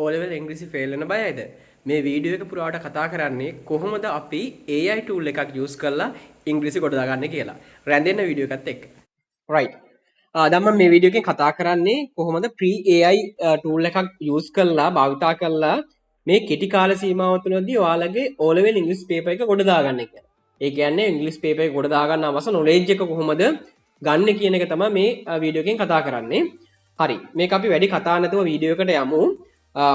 O level ඉංග්‍රීසි fail වෙන බයයිද? මේ වීඩියෝ එක පුරාවට කතා කරන්නේ කොහොමද අපි AI tool එකක් use කරලා ඉංග්‍රීසි ගොඩ දාගන්නේ කියලා. රැඳෙන්න වීඩියෝ එකත් එක්ක. right. දැන් මම මේ වීඩියෝ එකෙන් කතා කරන්නේ කොහොමද pre AI tool එකක් use කරලා භාවිතා කරලා මේ කෙටි කාල සීමාව තුළදී ඔයාලගේ O level ඉංග්‍රීසි පේපර් එක ගොඩ දාගන්න කියලා. ඒ කියන්නේ ඉංග්‍රීසි පේපර් එක ගොඩ දාගන්න අවශ්‍ය knowledge එක කොහොමද ගන්න කියන එක තමයි මේ වීඩියෝ එකෙන් කතා කරන්නේ. හරි. මේක අපි වැඩි කතා නැතුව වීඩියෝ එකට යමු.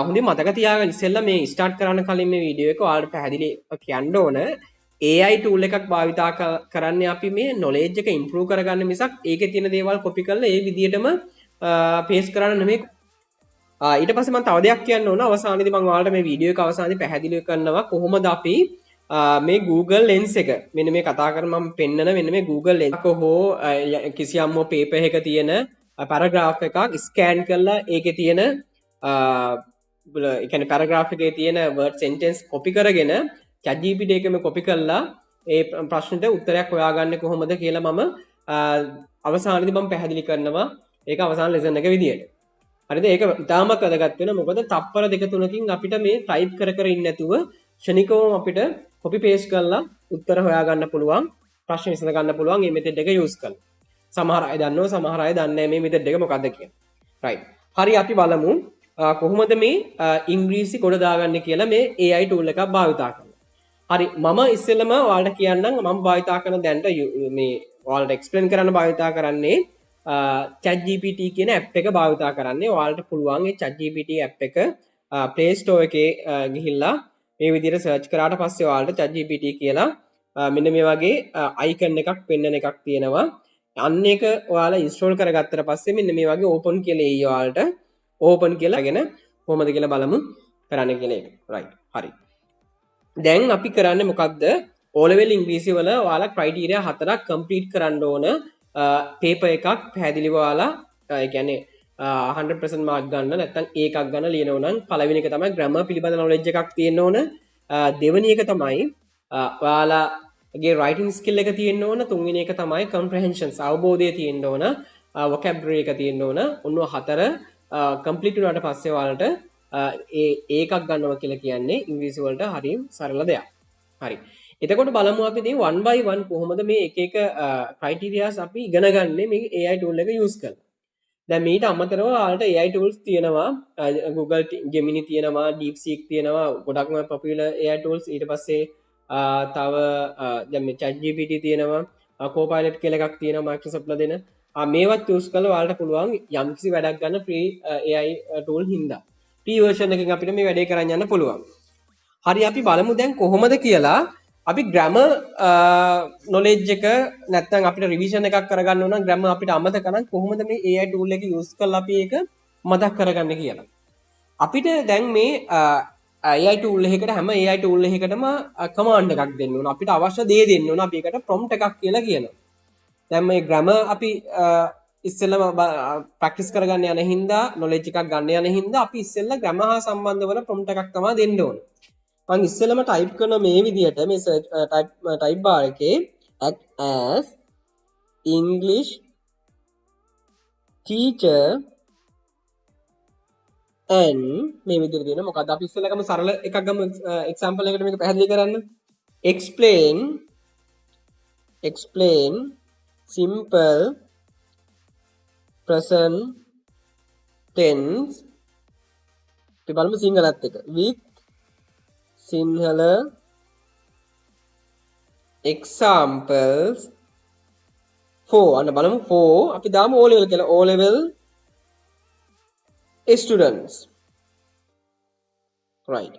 හොඳින් මතක තියාගන්න ඉස්සෙල්ලා මේ ස්ටාර්ට් කරන්න කලින් මේ වීඩියෝ එක ඔයාලට පැහැදිලිව කියන්න ඕන AI tool එකක් භාවිතා කරන්නේ අපි මේ knowledge එක improve කරගන්න මිසක් ඒකේ තියෙන දේවල් copy කරලා ඒ විදිහටම paste කරන්න නෙමෙයි. ඊට පස්සේ මම තව දෙයක් කියන්න ඕන අවසානයේදී මම ඔයාලට මේ වීඩියෝ එක අවසානයේදී පැහැදිලි කරනවා කොහොමද අපි මේ Google Lens එක මෙන්න මේ කතා කරන මම පෙන්නන මෙන්න මේ Google Lens එක හෝ කිසියම් paper එකක තියෙන paragraph එකක් scan කරලා ඒකේ තියෙන ඒ කියන්නේ paragraph එකේ තියෙන word sentence copy කරගෙන ChatGPT එකෙම copy කරලා ඒ ප්‍රශ්නෙට උත්තරයක් හොයාගන්නේ කොහොමද කියලා මම අවසානයේදී මම පැහැදිලි කරනවා ඒක අවසාන lesson එක විදියට. හරිද? ඒක ඉතාමත් වැදගත් වෙනවා. මොකද තප්පර දෙක තුනකින් අපිට මේ type කර කර ඉන්නේ නැතුව ක්ෂණිකවම අපිට copy paste කරලා උත්තර හොයාගන්න පුළුවන්. ප්‍රශ්න විසඳ ගන්න පුළුවන් මේ method එක use කරලා. සමහර අය දන්නවා සමහර අය දන්නේ නැහැ මේ method එක මොකක්ද කියලා. right. හරි අපි බලමු කොහොමද මේ ඉංග්‍රීසි ගොඩ දාගන්නේ කියලා මේ AI tool එකක් භාවිතා කරලා. හරි මම ඉස්සෙල්ලම ඔයාලට කියන්නම් මම භාවිතා කරන දැනට මේ ඔයාලට explain කරන්න භාවිතා කරන්නේ ChatGPT කියන app එක භාවිතා කරන්නේ. ඔයාලට පුළුවන් මේ ChatGPT app එක Play Store එකේ ගිහිල්ලා මේ විදිහට search කරාට පස්සේ ඔයාලට ChatGPT කියලා මෙන්න මේ වගේ icon එකක් පෙන්වන එකක් තියෙනවා. අන්න එක ඔයාලා install කරගත්තට පස්සේ මෙන්න මේ වගේ open කියලා එයි ඔයාලට open කියලාගෙන කොහොමද කියලා බලමු කරන්න කියලා එක. right. හරි. දැන් අපි කරන්නේ මොකද්ද? O level ඉංග්‍රීසි වල ඔයාලා criteria හතරක් complete කරන්න ඕන paper එකක් පැහැදිලිව ඔයාලා ඒ කියන්නේ 100% mark ගන්න නැත්නම් ඒකක් ගන්න ලියනවා නම් පළවෙනි එක තමයි grammar පිළිබඳ knowledge එකක් තියෙන්න ඕන. දෙවෙනි එක තමයි ඔයාලාගේ writing skill එක තියෙන්න ඕන. තුන්වෙනි එක තමයි comprehensions අවබෝධය තියෙන්න ඕන. vocabulary එක තියෙන්න ඕන. ඔන්න හතර complete වුණාට පස්සේ ඔයාලට ඒකක් ගන්නවා කියලා කියන්නේ ඉංග්‍රීසි වලට හරිම සරල දෙයක්. හරි. එතකොට බලමු අපි ඉතින් one by one කොහොමද මේ එක එක criterias අපි ඉගෙන ගන්න මේ AI tool එක use කරලා. දැන් මීට අමතරව ඔයාලට AI tools තියෙනවා Google Gemini තියෙනවා DeepSeek තියෙනවා ගොඩක්ම popular AI tools. ඊට පස්සේ තව දැන් මේ ChatGPT තියෙනවා Copilot කියලා එකක් තියෙනවා Microsoft ලා දෙන. මේවත් use කරලා ඔයාලට පුළුවන් යම්කිසි වැඩක් ගන්න free AI tool හින්දා. free version එකකින් අපිට මේ වැඩේ කරන් යන්න පුළුවන්. හරි අපි බලමු දැන් කොහොමද කියලා අපි grammar knowledge එක නැත්නම් අපිට revision එකක් කරගන්න ඕන නම් grammar අපිට අමතක නම් කොහොමද මේ AI tool එක use කරලා අපි ඒක මතක් කරගන්නේ කියලා. අපිට දැන් මේ AI tool එකකට හැම AI tool එකකටම command එකක් දෙන්න ඕන. අපිට අවශ්‍ය දේ දෙන්න ඕන. අපි ඒකට prompt එකක් කියලා කියනවා. දැන් මේ grammar අපි ඉස්සෙල්ලම ප්‍රැක්ටිස් කරගන්න යන හින්දා knowledge එකක් ගන්න යන හින්දා අපි ඉස්සෙල්ලා grammar හා සම්බන්ධ වෙන prompt එකක් තමයි දෙන්න ඕන. මම ඉස්සෙල්ලම type කරන මේ විදිහට මේ search type bar එකේ act as English teacher and මේ විදිහට දෙන මොකද්ද අපි ඉස්සෙල්ලා ගමු සරල එකක් ගමු example එකකට මේක පැහැදිලි කරන්න. explain simple present tense අපි බලමු සිංහලත් එක with Sinhala examples for අන්න බලමු for අපි දාමු O level කියලා O level students right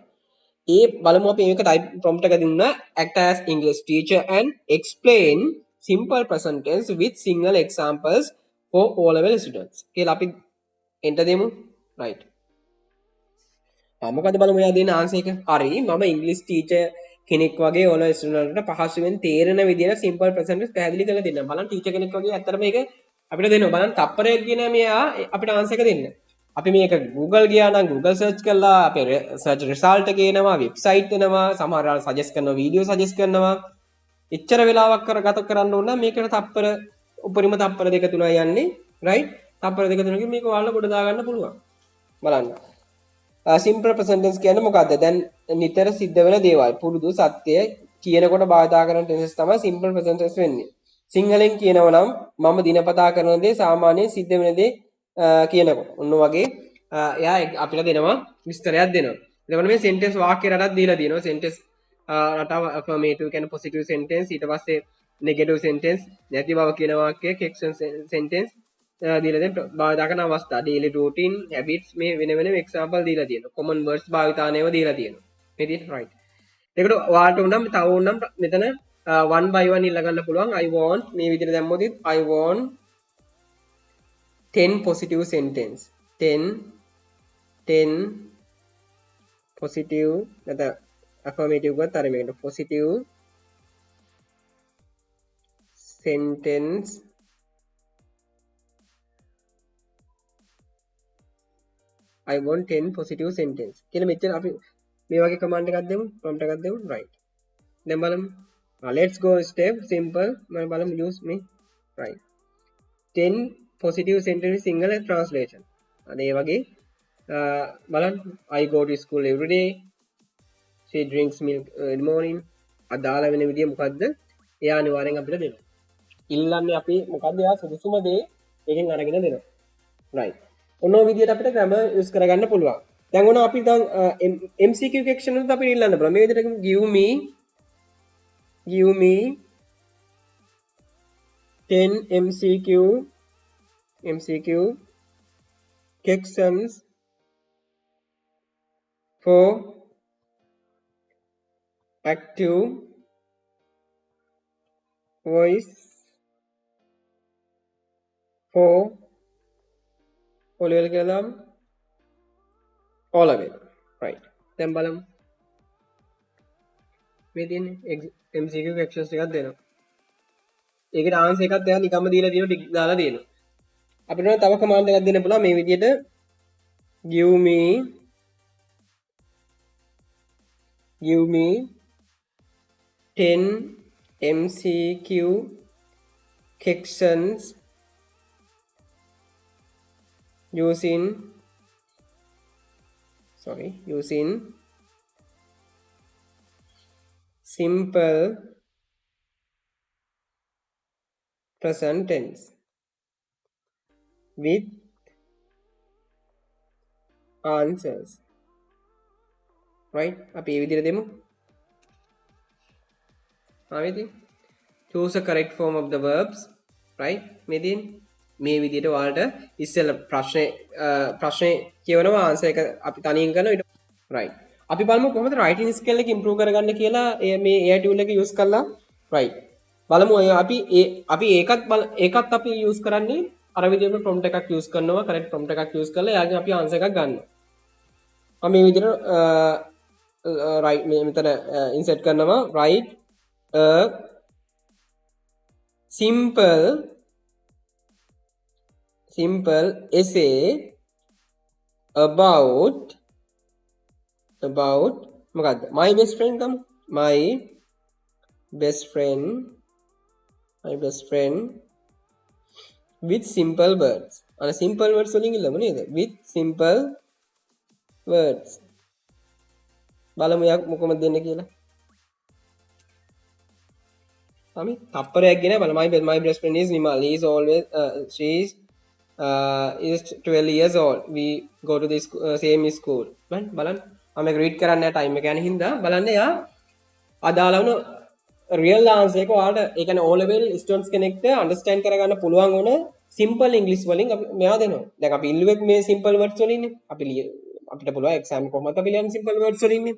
ඒ බලමු අපි මේක type prompt එක දුන්නා act as English teacher and explain simple present tense with Sinhala examples for O level students කියලා අපි enter දෙමු right මොකද බලමු එයා දෙන ආන්සර් එක. හරි මම ඉංග්‍රීසි ටීචර් කෙනෙක් වගේ ඔයාලා ස්ටුඩන්ට්ට පහසුවෙන් තේරෙන විදිහට සිම්පල් ප්‍රසන්ට් පැහැදිලි කරලා දෙන්න. බලන්න ටීචර් කෙනෙක් වගේ ඇත්තට මේක අපිට දෙනවා. බලන්න තප්පරයක් කියන මෙයා අපිට ආන්සර් එක දෙන්න. අපි මේක Google ගියා නම් Google search කරලා අපේ search result එක එනවා, website එනවා, සමහර වෙලාවට suggest කරනවා, video suggest කරනවා. එච්චර වෙලාවක් ගත කරන්න ඕන නම් මේකට තප්පර උපරිම තප්පර දෙක තුනයි යන්නේ. right? තප්පර දෙක තුනකින් මේක ඔයාලා කොට දා ගන්න පුළුවන්. බලන්න. සිම්පල් ප්‍රසන්ට් ටෙන්ස් කියන්නේ මොකද්ද? දැන් නිතර සිද්ධ වෙන දේවල් පුරුදු සත්‍ය කියනකොට භාවිතා කරන ටෙන්සස් තමයි සිම්පල් ප්‍රසන්ට් ටෙන්ස් වෙන්නේ. සිංහලෙන් කියනවා නම් මම දිනපතා කරන දේ සාමාන්‍යයෙන් සිද්ධ වෙන දේ කියනකොට. ඔන්න වගේ එයා අපිට දෙනවා විස්තරයක් දෙනවා. එතකොට මේ සෙන්ටෙන්ස් වාක්‍ය රටක් දීලා තියෙනවා. සෙන්ටෙන්ස් රටාව affirmative කියන්නේ positive sentence ඊට පස්සේ negative sentence නැති බව කියන වාක්‍යය question sentence දීලා තියෙන භාවිතා කරන අවස්ථා daily routine habits මේ වෙන වෙනම example දීලා තියෙනවා. common words භාවිතානේව දීලා තියෙනවා. මේ විදිහට right. ඒකට ඔයාලට උනම් තව උනම් මෙතන one by one ඉල්ල ගන්න පුළුවන්. I want මේ විදිහට දැම්මොත් I want 10 positive sentence 10 positive නැත්නම් affirmative ගත්ත අර මේකට positive sentence I want 10 positive sentence කියලා මෙච්චර අපි මේ වගේ command එකක් දෙමු prompt එකක් දෙමු right දැන් බලමු let's go step simple මම බලමු use me right 10 positive sentence single translation අද ඒ වගේ බලන්න I go to school every day she drinks milk in the morning අදාළ වෙන විදිය මොකද්ද එයා අනිවාර්යෙන් අපිට දෙනවා ඉල්ලන්නේ අපි මොකද්ද එයා සුදුසුම දේ එකෙන් අරගෙන දෙනවා right ඔන්න ඔය විදියට අපිට grammar use කරගන්න පුළුවන් දැන් ඔන්න අපි දැන් MCQ section වලට අපි ඉල්ලන්න පුළුවන් මේ විදියට give me 10 MCQ questions for active voice for O level කියලා O level right දැන් බලමු මේ තියෙන්නේ MCQ questions ටිකක් දෙනවා ඒකට ආන්සර් එකක් එයා නිකම්ම දීලා තියෙනවා ටික දාලා තියෙනවා අපිට තව කමාන්ඩ් එකක් දෙන්න පුළුවන් මේ විදිහට give me 10 MCQ questions using simple present tense with answers right අපි මේ විදිහට දෙමු ආවේද choose a correct form of the verbs right මේ විදිහට ඔයාලට ඉස්සෙල්ලා ප්‍රශ්නේ කියවනවා ආන්සර් එක අපි තනියෙන් කරනවා ඊට right අපි බලමු කොහොමද writing skill එක improve කරගන්න කියලා මේ AI tool එක use කරලා right බලමු අපි ඒකත් අපි use කරන්නේ අර විදිහට prompt එකක් use කරනවා correct prompt එකක් use කරලා එයාගෙන් අපි answer එකක් ගන්නවා මම මේ විදිහට right මේ මෙතන insert කරනවා write a simple essay about මොකද්ද my best friend ගමු my best friend with simple words අර simple words වලින් ඉල්ලමු නේද with simple words බලමු යක් මොකමද දෙන්න කියලා අපි තප්පරයක් ගෙන බලමු my best friend is Nimali is always she is 12 years old we go to this same school බලන්න මම ඒක රීඩ් කරන්න ටයිම් එක යන හින්දා බලන්න යා අදාළ වුණ රියල් ආන්සර් එක ඔයාලට ඒ කියන්නේ O level ස්ටුඩන්ට්ස් කෙනෙක්ට අන්ඩර්ස්ටෑන්ඩ් කරගන්න පුළුවන් වුණ සිම්පල් ඉංග්‍රීසි වලින් අපි මෙයා දෙනවා දැන් අපි ඉල්ලුවෙත් මේ සිම්පල් වර්ඩ්ස් වලින්නේ අපිට පුළුවන් එක්සෑම් කොහොමද අපි ලියන්නේ සිම්පල් වර්ඩ්ස් වලින්නේ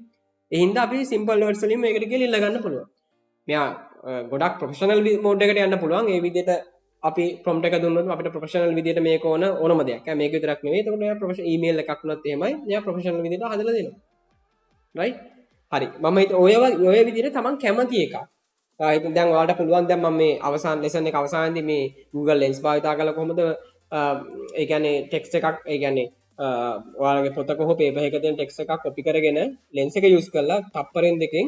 ඒ හින්දා අපි සිම්පල් වර්ඩ්ස් වලින් මේකට කියලා ඉල්ල ගන්න පුළුවන් මෙයා ගොඩක් ප්‍රොෆෙෂනල් මෝඩ් එකට යන්න පුළුවන් ඒ විදිහට අපි prompt එක දුන්නොත් අපිට ප්‍රොෆෙෂනල් විදිහට මේක ඕනම දෙයක්. මේක විතරක් නෙවෙයි. එතකොට එයා ප්‍රොෆෙෂනල් ඊමේල් එකක් වුණත් එහෙමයි. එයා ප්‍රොෆෙෂනල් විදිහට හදලා දෙනවා. right? හරි. මම ඔය විදිහට තමන් කැමති එකක්. ඉතින් දැන් ඔයාලට පුළුවන් දැන් මම මේ අවසාන ලෙසන් එක අවසානයේදී මේ Google Lens භාවිත කරලා කොහොමද ඒ කියන්නේ ටෙක්ස්ට් එකක් ඒ කියන්නේ ඔයාලගේ පොතක හෝ පේපර් එකක තියෙන ටෙක්ස්ට් එකක් කොපි කරගෙන ලෙන්ස් එක යූස් කරලා තප්පරෙන් දෙකෙන්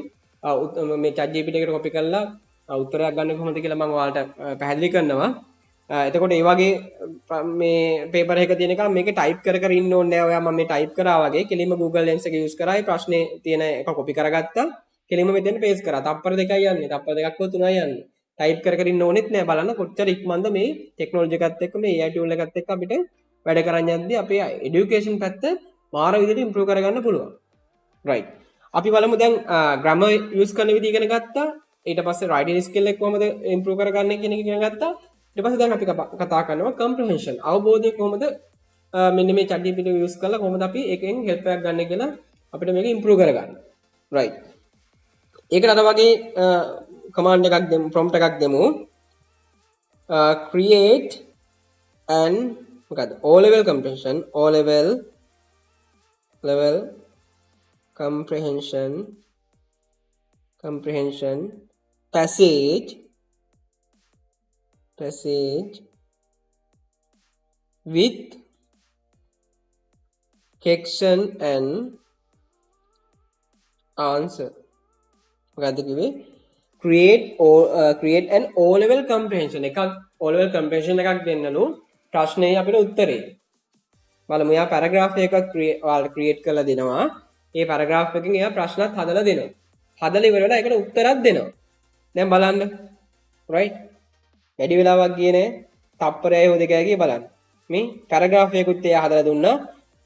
මේ chat GPT එකට කොපි කරලා උත්තරයක් ගන්න කොහොමද කියලා මම ඔයාලට පැහැදිලි කරනවා. එතකොට ඒ වගේ මේ පේපර් එක තියෙන එක මේක ටයිප් කර කර ඉන්න ඕනේ නෑ. ඔයා මම මේ ටයිප් කරා වගේ කෙලින්ම Google Lens එක යූස් කරා. ඒ ප්‍රශ්නේ තියෙන එක කොපි කරගත්තා. කෙලින්ම මෙතෙන් පේස්ට් කරා. තප්පර දෙකයි යන්නේ. තප්පර දෙකක් හෝ තුනයි යන්නේ. ටයිප් කර කර ඉන්න ඕනෙත් නෑ. බලන්න කොච්චර ඉක්මනද මේ ටෙක්නොලොජි එකත් එක්ක මේ AI tool එකත් එක්ක අපිට වැඩ කරන්න යද්දී අපේ এডুকেෂන් පැත්ත මාර විදිහට ඉම්ප්‍රූව් කරගන්න පුළුවන්. right. අපි බලමු දැන් grammar use කරන විදිහ ඉගෙන ගත්තා. ඊට පස්සේ writing skill එක කොහොමද improve කරගන්නේ කියන එක ඉගෙන ගත්තා. ඊට පස්සේ දැන් අපි කතා කරනවා comprehension. අවබෝධය කොහොමද මෙන්න මේ ChatGPT use කරලා කොහොමද අපි එකෙන් help එකක් ගන්න කියලා අපිට මේක improve කරගන්න. right. ඒකට අර වගේ command එකක් දෙමු, prompt එකක් දෙමු. create an මොකද O level comprehension, O level comprehension passage with question and answer. මොකද්ද කිව්වේ? create an O level comprehension එකක් O level comprehension එකක් දෙන්නලු ප්‍රශ්නේ අපිට උත්තරේ. බලමු එයා පැරග්‍රාෆ් එකක් ඔයාලට ක්‍රියේට් කරලා දෙනවා. ඒ පැරග්‍රාෆ් එකකින් එයා ප්‍රශ්නත් හදලා දෙනවා. හදලා ඉවර වෙලා ඒකට උත්තරත් දෙනවා. දැන් බලන්න. right. වැඩි වෙලාවක් ගියේ නෑ. තප්පරයයි හොද දෙකයි ගියේ බලන්න. මේ පැරග්‍රාෆ් එකකුත් එයා හදලා දුන්නා.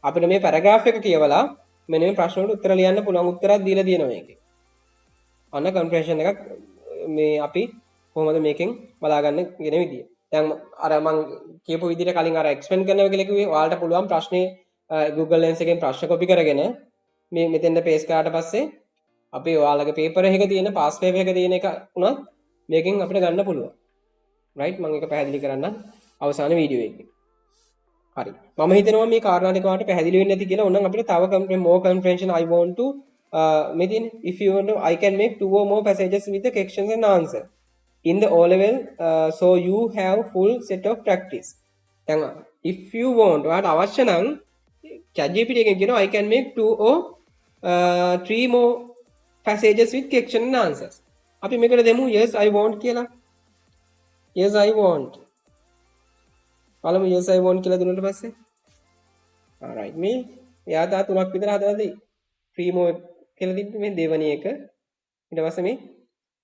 අපිට මේ පැරග්‍රාෆ් එක කියවලා මෙන්න මේ ප්‍රශ්න වලට උත්තර ලියන්න පුළුවන්. උත්තරත් දීලා තියෙනවා මේකේ. අන්න කම්ප්‍රෙෂන් එකක් මේ අපි කොහොමද මේකෙන් බලාගන්න කියන විදිය. දැන් අර මම කියපු විදිහට කලින් අර එක්ස්පෙන්ඩ් කරනවා කියලා කිව්වේ ඔයාලට පුළුවන් ප්‍රශ්නේ Google Lens එකෙන් ප්‍රශ්න කොපි කරගෙන මේ මෙතෙන්ද පේස්ට් කරාට පස්සේ අපි ඔයාලගේ පේපර් එකක තියෙන පාස් පේපර් එකක තියෙන එක උනත් මේකෙන් අපිට ගන්න පුළුවන්. right. මම ඒක පැහැදිලි කරන්නම් අවසාන වීඩියෝ එකේ. හරි. මම හිතනවා මේ කාරණා දෙක වලට පැහැදිලි වෙන්නේ නැති කියලා. ඕනනම් අපිට තව more comprehension I want to mean if you want to I can make 2 or more passages with the questions and answer in the O level, so you have full set of practice. දැන් if you want ඔයාලට අවශ්‍ය නම් ChatGPT එකෙන් කියනවා I can make 2 or 3 more passages with question and answers. අපි මේකට දෙමු yes I want කියලා. yes I want. බලමු yes I want කියලා දුන්නාට පස්සේ. alright මේ එයා තා තුනක් විතර හදලා දෙයි. 3 more කියලා තිබ්බේ මේ දෙවැනි එක. ඊට පස්සේ මේ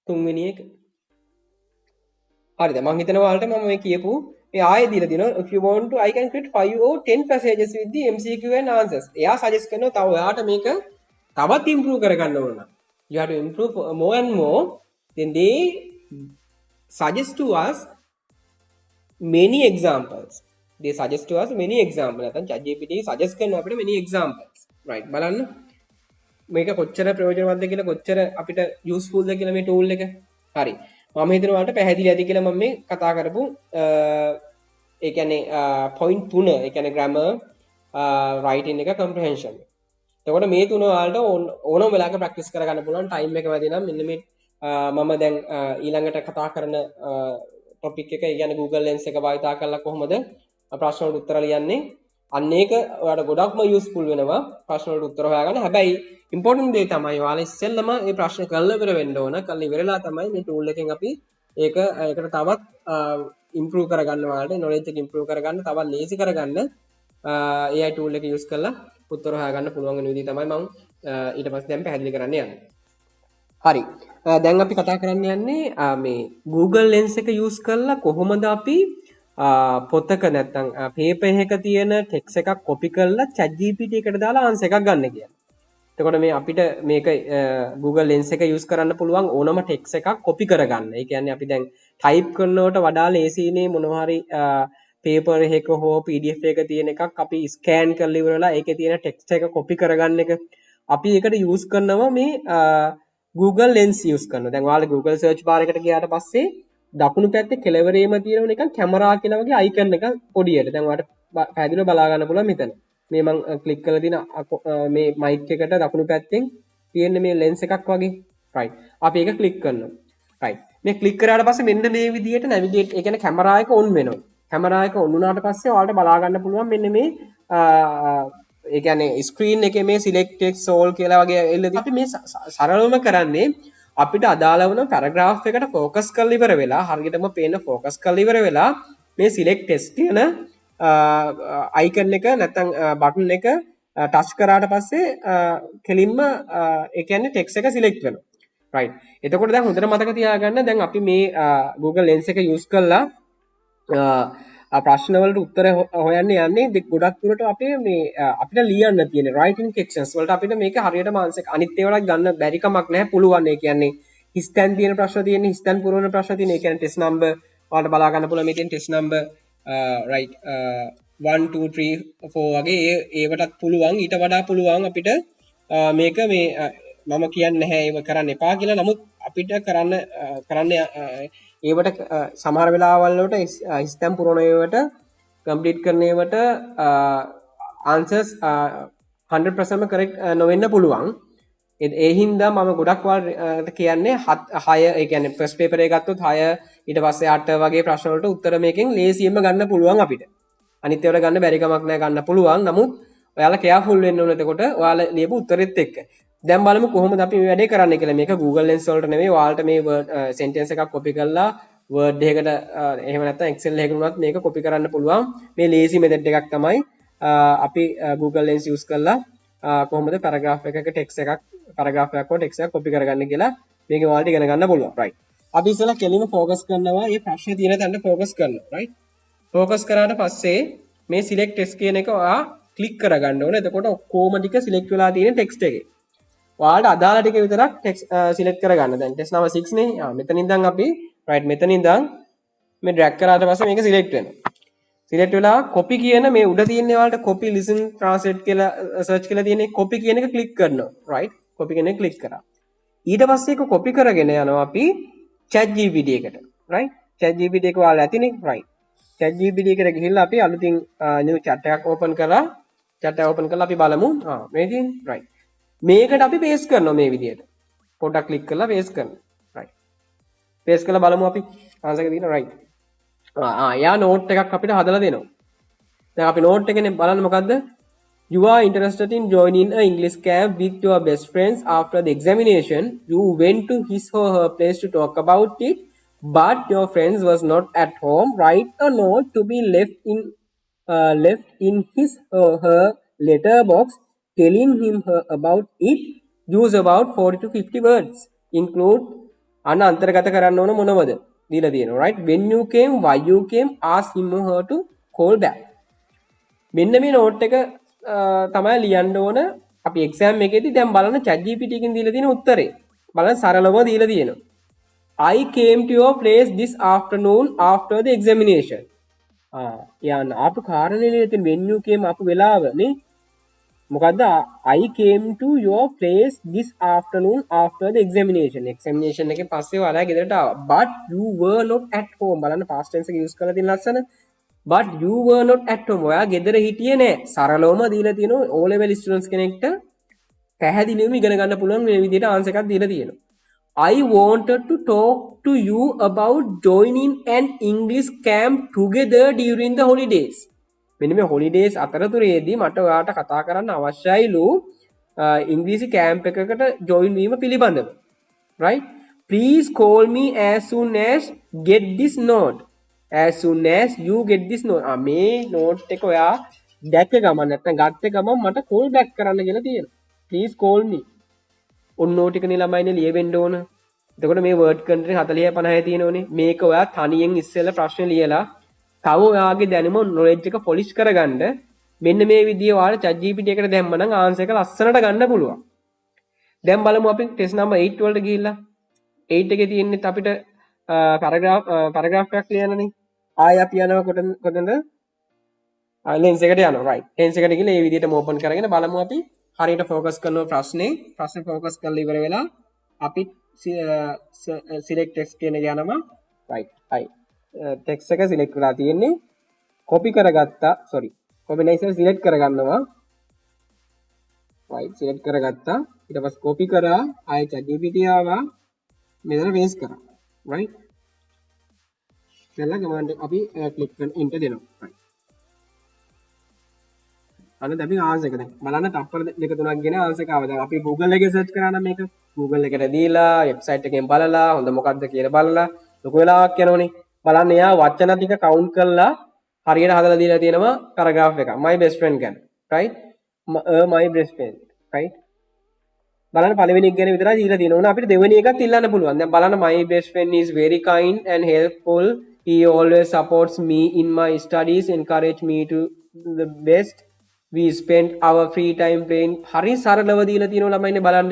තුන්වෙනි එක. හරිද මම හිතනවා ඔයාලට මම මේ කියපු මේ ආයෙ දීලා දිනවා if you want to I can create 5 or 10 passages with the MCQ and answers. එයා suggest කරනවා තව ඔයාට මේක තවත් improve කරගන්න ඕන නම් you have to improve more and more. Then they suggest to us many examples. නැත්නම් ChatGPT suggest කරනවා අපිට many examples. right. බලන්න මේක කොච්චර ප්‍රයෝජනවත්ද කියලා කොච්චර අපිට useful ද කියලා මේ tool එක. හරි. මම හිතනවා ඔයාලට පැහැදිලි ඇති කියලා මම මේ කතා කරපු ඒ කියන්නේ point 3 ඒ කියන්නේ grammar, writing එක, comprehension. එතකොට මේ තුන ඔයාලට ඕනම වෙලාවක practice කරගන්න පුළුවන් time එක වැඩි නම් මෙන්න මේ මම දැන් ඊළඟට කතා කරන topic එක ඒ කියන්නේ Google Lens එක භාවිතා කරලා කොහොමද ප්‍රශ්න වලට උත්තර ලියන්නේ. අන්න ඒක ඔයාලට ගොඩක්ම useful වෙනවා ප්‍රශ්න වලට උත්තර හොයාගන්න. හැබැයි important දේ තමයි ඔයාලා ඉස්සෙල්ලම මේ ප්‍රශ්න කරලා ඉවර වෙන්න ඕන. කරලා ඉවරලා තමයි මේ tool එකෙන් අපි ඒකට තවත් improve කරගන්න ඔයාලට knowledge එක improve කරගන්න තවත් lazy කරගන්න AI tool එක use කරලා උත්තර හොයාගන්න පුළුවන් වෙන විදිහ තමයි මම ඊට පස්සේ දැන් පැහැදිලි කරන්න යන්නේ. හරි. දැන් අපි කතා කරන්න යන්නේ මේ Google Lens එක use කරලා කොහොමද අපි පොතක නැත්තම් පේපර් එකක තියෙන ටෙක්ස්ට් එකක් කොපි කරලා ChatGPT එකට දාලා ආන්සර් එකක් ගන්න කියලා. එතකොට මේ අපිට මේක Google Lens එක use කරන්න පුළුවන් ඕනම ටෙක්ස්ට් එකක් කොපි කරගන්න. ඒ කියන්නේ අපි දැන් ටයිප් කරනකොට වඩා ලේසියිනේ මොනවා හරි පේපර් එකක හෝ PDF එකක තියෙන එකක් අපි ස්කෑන් කරලා ඉවරලා ඒකේ තියෙන ටෙක්ස්ට් එක කොපි කරගන්න එක. අපි ඒකට use කරනවා මේ Google Lens use කරනවා. දැන් ඔයාලා Google search bar එකට ගියාට පස්සේ දකුණු පැත්තේ කෙළවරේම තියෙන නිකන් කැමරා කියලා වගේ icon එක පොඩියට. දැන් ඔයාලට පැහැදිලිව බලා ගන්න පුළුවන් මෙතන. මේ මම ක්ලික් කරලා දින මේ මයික් එකට දකුණු පැත්තෙන් තියෙන මේ lens එකක් වගේ. right. අපි ඒක ක්ලික් කරනවා. right. මේ ක්ලික් කරාට පස්සේ මෙන්න මේ විදිහට navigate ඒ කියන්නේ කැමරා එක on වෙනවා. කැමරා එක on වුණාට පස්සේ ඔයාලට බලා ගන්න පුළුවන් මෙන්න මේ ඒ කියන්නේ ස්ක්‍රීන් එකේ මේ select text all කියලා වගේ එල්ලදී අපි මේ සරලවම කරන්නේ අපිට අදාළ වුණ පැරග්‍රාෆ් එකට ફોකස් කරලා ඉවර වෙලා හරියටම පේන ફોකස් කරලා ඉවර වෙලා මේ සිලෙක්ට් ටෙක්ස්ට් කියන අයිකන් එක නැත්නම් බටන් එක ටච් කරාට පස්සේ කෙලින්ම ඒ කියන්නේ ටෙක්ස්ට් එක සිලෙක්ට් වෙනවා. right. එතකොට දැන් හොඳට මතක තියාගන්න දැන් අපි මේ Google Lens එක use කරලා ප්‍රශ්න වලට උත්තර හොයන්න යන්නේ ගොඩක් දුරට අපේ මේ අපිට ලියන්න තියෙන writing sections වලට අපිට මේක හරියටම ආන්සර් අනිත් ඒවාට ගන්න බැරි කමක් නැහැ පුළුවන්. ඒ කියන්නේ හිස්තැන් තියෙන ප්‍රශ්න තියෙන හිස්තැන් පුරවන ප්‍රශ්න තියෙන ඒ කියන්නේ ටෙස්ට් නම්බර් ඔයාලට බලා ගන්න පුළුවන් මේ තියෙන ටෙස්ට් නම්බර් right 1 2 3 4 වගේ ඒවටත් පුළුවන්. ඊට වඩා පුළුවන් අපිට මේක මේ මම කියන්නේ නැහැ ඒව කරන්න එපා කියලා. නමුත් අපිට කරන්න ඒවට සමහර වෙලාවල් වලට හිස්තැන් පුරවන ඒවට කම්ප්ලීට් කරන ඒවට ආන්සර්ස් 100% correct නොවෙන්න පුළුවන්. ඒ හින්දා මම ගොඩක් වාට කියන්නේ 6 ඒ කියන්නේ ෆස්ට් පේපර් එක ගත්තොත් 6 ඊට පස්සේ 8 වගේ ප්‍රශ්න වලට උත්තර මේකෙන් ලේසියෙන්ම ගන්න පුළුවන් අපිට. අනිත් ඒවාට ගන්න බැරි කමක් නැහැ ගන්න පුළුවන්. නමුත් ඔයාලා කෙයාෆුල් වෙන්න ඕනේ එතකොට ඔයාලා ලියපු උත්තරෙත් එක්ක. දැන් බලමු කොහොමද අපි මේ වැඩේ කරන්නේ කියලා. මේක Google Lens වලට නෙමෙයි ඔයාලට මේ sentence එකක් copy කරලා Word එකකට එහෙම නැත්නම් Excel එකකට උනත් මේක copy කරන්න පුළුවන්. මේ lazy method එකක් තමයි අපි Google Lens use කරලා කොහොමද paragraph එකක text එකක් paragraph එකක් හෝ text එකක් copy කරගන්න කියලා මේක ඔයාලට ඉගෙන ගන්න පුළුවන්. right. අපි ඉස්සෙල්ලා කෙලින්ම focus කරනවා මේ ප්‍රශ්නේ තියෙන තැනට focus කරනවා. right. focus කරාට පස්සේ මේ select text කියන එක ඔයා click කරගන්න ඕනේ. එතකොට ඔක්කොම ටික select වෙලා තියෙන text එකේ. ඔයාලට අදාළ ටික විතරක් text select කරගන්න. දැන් text number 6 නේ. මෙතනින් ඉඳන් අපි right මෙතනින් ඉඳන් මේ drag කරාට පස්සේ මේක select වෙනවා. select වෙලා copy කියන මේ උඩ තියෙන ඔයාලට copy listen translate කියලා search කියලා තියෙන copy කියන එක click කරනවා. right. copy කියන එක click කරා. ඊට පස්සේ ඒක copy කරගෙන යනවා අපි ChatGPT එකට. right. ChatGPT එක ඔයාලා ඇතිනේ. right. ChatGPT එකට ගිහිල්ලා අපි අලුතින් new chat එකක් open කරලා chat එක open කරලා අපි බලමු. මේ තියෙන්නේ. right. මේකට අපි paste කරනවා මේ විදිහට. පොඩ්ඩක් click කරලා paste කරනවා. right. paste කරලා බලමු අපි answer එක තියෙනවා. right. යා note එකක් අපිට හදලා දෙනවා. දැන් අපි note එකනේ බලන්න මොකද්ද? You are interested in joining a English camp with your best friends after the examination. You went to his or her place to talk about it, but your friends was not at home. Write a note to be left in his or her letter box, telling him her about it. Use about 40 to 50 words. Include අන්තර්ගත කරන්න ඕන මොනවද? දීලා තියෙනවා. right. When you came, why you came, ask him or her to call back. මෙන්න මේ note එක තමයි ලියන්න ඕන අපි exam එකේදී. දැන් බලන්න ChatGPT එකෙන් දීලා තියෙන උත්තරේ. බලන්න සරලව දීලා තියෙනවා. I came to your place this afternoon after the examination. යන්න ආපු කාරණේ ලියලා තියෙන when you came ආපු වෙලාව නේ. මොකද්ද? I came to your place this afternoon after the examination. examination එකෙන් පස්සේ ඔයාලා ගෙදරට ආවා. But you were not at home. බලන්න past tense එක use කරලා තියෙන ලස්සන. But you were not at home. ඔයා ගෙදර හිටියේ නෑ. සරලවම දීලා තියෙනවා O level students කෙනෙක්ට පැහැදිලිවම ඉගෙන ගන්න පුළුවන් මේ විදිහට answer එකක් දීලා තියෙනවා. I wanted to talk to you about joining an English camp together during the holidays. මෙන්න මේ holidays අතරතුරේදී මට ඔයාට කතා කරන්න අවශ්‍යයිලු ඉංග්‍රීසි කැම්ප් එකකට join වීම පිළිබඳව. right. Please call me as soon as get this note. as soon as you get this note. මේ note එක ඔයා දැක්ක ගමන් නැත්නම් ගත්ත ගමන් මට call back කරන්න කියලා තියෙනවා. please call me. ඔන්න note එක නේ ළමයිනේ ලියවෙන්න ඕන. එතකොට මේ word country 40 50 තියෙනෝනේ. මේක ඔයා තනියෙන් ඉස්සෙල්ලා ප්‍රශ්න ලියලා තව ඔයාගේ දැනුම knowledge එක polish කරගන්න මෙන්න මේ විදිය ඔයාලා ChatGPT එකට දැම්මනම් answer එක ලස්සනට ගන්න පුළුවන්. දැන් බලමු අපි test number 8 වලට ගිහිල්ලා 8 එකේ තියෙන්නේ අපිට paragraph එකක් ලියන්නනේ. ආයෙ අපි යනවා කොතනද? lens එකට යනවා. right. lens එකට ගිහලා මේ විදියටම open කරගෙන බලමු අපි හරියට focus කරනවා ප්‍රශ්නේ focus කරලා ඉවර වෙලා අපි select text කියන එක යනවා. right. text එක select කරලා තියෙන්නේ copy කරගත්තා. copy නැයිසර් select කරගන්නවා. right. select කරගත්තා. ඊට පස්සේ copy කරා ආයෙ ChatGPT ආවා මෙතන paste කරා. right. දැන් command අපි click කරන enter දෙනවා. right. අන්න අපි answer එක දැන් බලන්න තප්පර දෙක තුනක් ගෙන answer එක ආවා. දැන් අපි Google එකේ search කරා නම් මේක Google එකට දීලා website එකෙන් බලලා හොඳ මොකක්ද කියලා බලලා ලොකු වෙලාවක් යනෝනේ. බලන්න එයා වචන ටික කවුන්ට් කරලා හරියට හදලා දීලා තියෙනවා පැරග්‍රාෆ් එක. my best friend ගැන. right? my best friend. right? බලන්න පළවෙනි එක ගැන විතරයි දීලා තියෙනවා. ඕන අපිට දෙවෙනි එකත් ඉල්ලන්න පුළුවන්. දැන් බලන්න my best friend is very kind and helpful. He always supports me in my studies, encourage me to do the best. We spend our free time playing. හරි සරලව දීලා තියෙනවා ළමයිනේ බලන්න.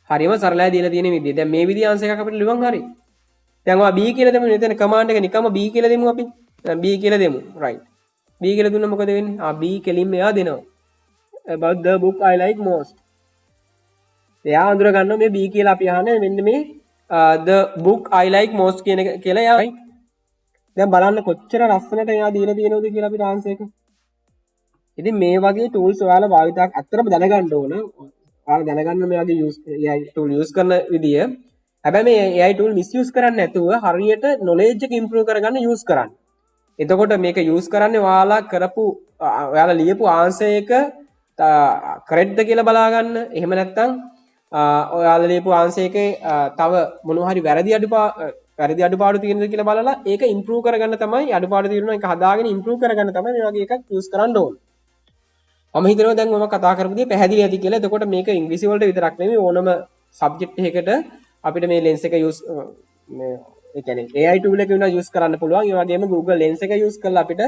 හරිම සරලයි දීලා තියෙන විදිය. දැන් මේ විදිය ආන්සර් එකක් අපිට ලියන්න හරි. දැන් ඔයා B කියලා දෙමු. මෙතන කමාන්ඩ් එක නිකම්ම B කියලා දෙමු අපි. දැන් B කියලා දෙමු. right. B කියලා දුන්නා මොකද වෙන්නේ? B කෙලින්ම එයා දෙනවා. About the book I like most. එයා අඳුර ගන්නවා මේ B කියලා අපි අහන්නේ මෙන්න මේ the book I like most කියන එක කියලා එයා right. දැන් බලන්න කොච්චර ලස්සනට එයා දීලා තියෙනවද කියලා අපිට ආන්සර් එක. ඉතින් මේ වගේ tools ඔයාලා භාවිතයක් අත්‍තරම දැනගන්න ඕන. ඔයාලා දැනගන්න මේ වගේ AI tool use කරන විදිය. හැබැයි මේ AI tool misuse කරන්නේ නැතුව හරියට knowledge එක improve කරගන්න use කරන්න. එතකොට මේක use කරන්නේ ඔයාලා කරපු ඔයාලා ලියපු ආන්සර් එක correct ද කියලා බලා ගන්න. එහෙම නැත්නම් ඔයාලා ලියපු ආන්සර් එකේ තව මොනවා හරි වැරදි අඩුපාඩු තියෙනද කියලා බලලා ඒක improve කරගන්න තමයි අඩුපාඩු තියෙනවා ඒක හදාගෙන improve කරගන්න තමයි මේ වගේ එකක් use කරන්න ඕනේ. මම හිතනවා දැන් මම කතා කරපු දේ පැහැදිලි ඇති කියලා. එතකොට මේක ඉංග්‍රීසි වලට විතරක් නෙමෙයි ඕනම සබ්ජෙක්ට් එකකට අපිට මේ lens එක use මේ ඒ කියන්නේ AI tool එක වෙනවා use කරන්න පුළුවන්. ඒ වගේම Google Lens එක use කරලා අපිට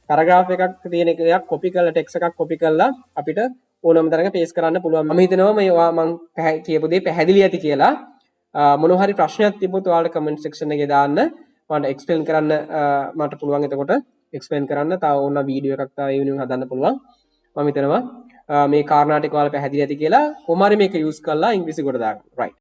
paragraph එකක් තියෙන එකක් copy කරලා text එකක් copy කරලා අපිට ඕනම තරක paste කරන්න පුළුවන්. මම හිතනවා මේ මම කියපු දේ පැහැදිලි ඇති කියලා. මොනවා හරි ප්‍රශ්නයක් තිබ්බොත් ඔයාලා comment section එකේ දාන්න. මට explain කරන්න මට පුළුවන් එතකොට explain කරන්න. තව ඕන වීඩියෝ එකක් තව ඒ වෙනුවෙන් හදන්න පුළුවන්. මම හිතනවා මේ කාරණා ටික ඔයාලා පැහැදිලි ඇති කියලා. කොහොම හරි මේක use කරලා ඉංග්‍රීසි කොට දාගන්න. right.